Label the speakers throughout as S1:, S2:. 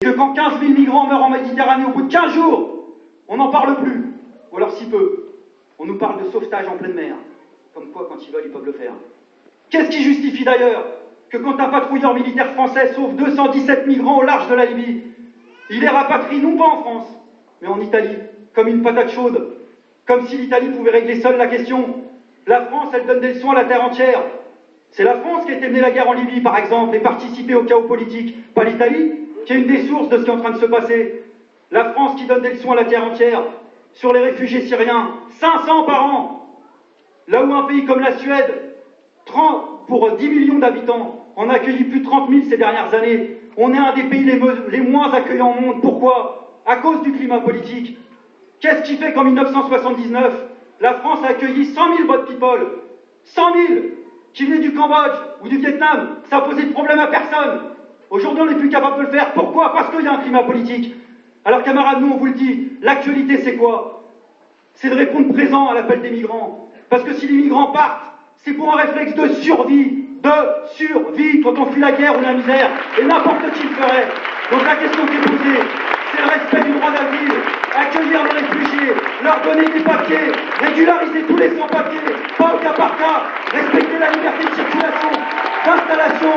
S1: Que quand 15 000 migrants meurent en Méditerranée au bout de 15 jours, on n'en parle plus, ou alors si peu. On nous parle de sauvetage en pleine mer. Comme quoi, quand ils veulent, ils peuvent le faire. Qu'est-ce qui justifie d'ailleurs que quand un patrouilleur militaire français sauve 217 migrants au large de la Libye, il les rapatrie non pas en France, mais en Italie, comme une patate chaude, comme si l'Italie pouvait régler seule la question. La France, elle donne des leçons à la terre entière. C'est la France qui a été menée la guerre en Libye, par exemple, et participé au chaos politique, pas l'Italie, qui est une des sources de ce qui est en train de se passer. La France qui donne des leçons à la terre entière sur les réfugiés syriens, 500 par an, là où un pays comme la Suède, pour 10 millions d'habitants, en a accueilli plus de 30 000 ces dernières années. On est un des pays les moins accueillants au monde. Pourquoi? À cause du climat politique. Qu'est-ce qui fait qu'en 1979, la France a accueilli 100 000 boat people, 100 000 qui venaient du Cambodge ou du Vietnam? Ça a posé de problème à personne. Aujourd'hui, on n'est plus capable de le faire. Pourquoi? Parce qu'il y a un climat politique. Alors, camarades, nous, on vous le dit, l'actualité, c'est quoi? C'est de répondre présent à l'appel des migrants. Parce que si les migrants partent, c'est pour un réflexe de survie. Quand on fuit la guerre ou la misère. Et n'importe qui le ferait. Donc, la question qui est posée, c'est le respect du droit d'asile, accueillir les réfugiés, leur donner des papiers, régulariser tous les sans-papiers, pas au cas par cas, respecter la liberté de circulation, d'installation.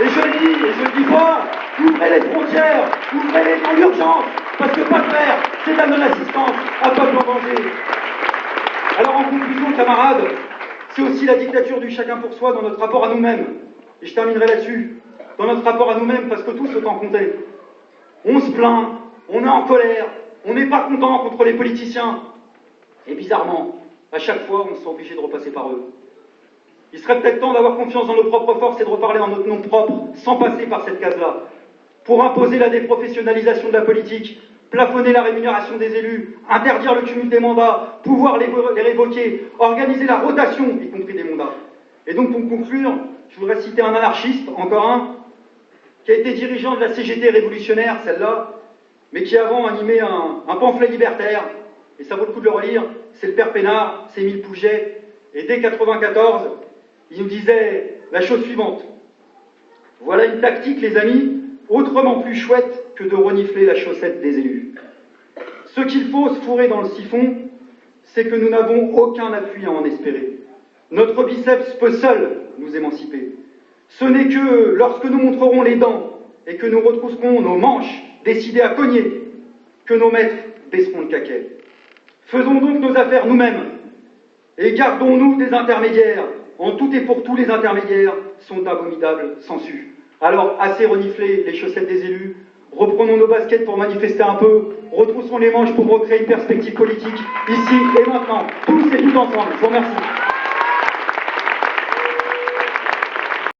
S1: Et je le dis fort, ouvrez les frontières, ouvrez-les dans l'urgence, parce que pas de faire, c'est de la non-assistance à peuple en danger. Alors en conclusion, camarades, c'est aussi la dictature du chacun pour soi dans notre rapport à nous-mêmes. Et je terminerai là-dessus. Dans notre rapport à nous-mêmes, parce que tout se en compter. On se plaint, on est en colère, on n'est pas content contre les politiciens. Et bizarrement, à chaque fois, on se sent obligé de repasser par eux. Il serait peut-être temps d'avoir confiance dans nos propres forces et de reparler en notre nom propre, sans passer par cette case-là. Pour imposer la déprofessionnalisation de la politique, plafonner la rémunération des élus, interdire le cumul des mandats, pouvoir les révoquer, organiser la rotation, y compris des mandats. Et donc, pour conclure, je voudrais citer un anarchiste, encore un, qui a été dirigeant de la CGT révolutionnaire, celle-là, mais qui avant animait un pamphlet libertaire, et ça vaut le coup de le relire, c'est le père Pénard, c'est Émile Pouget, et dès 1994, il nous disait la chose suivante. Voilà une tactique, les amis, autrement plus chouette que de renifler la chaussette des élus. Ce qu'il faut se fourrer dans le siphon, c'est que nous n'avons aucun appui à en espérer. Notre biceps peut seul nous émanciper. Ce n'est que lorsque nous montrerons les dents et que nous retrousserons nos manches, décidés à cogner, que nos maîtres baisseront le caquet. Faisons donc nos affaires nous-mêmes et gardons-nous des intermédiaires. En tout et pour tout, les intermédiaires sont abominables sans su. Alors, assez renifler les chaussettes des élus, reprenons nos baskets pour manifester un peu, retroussons les manches pour recréer une perspective politique, ici et maintenant, tous et tout ensemble. Je vous remercie.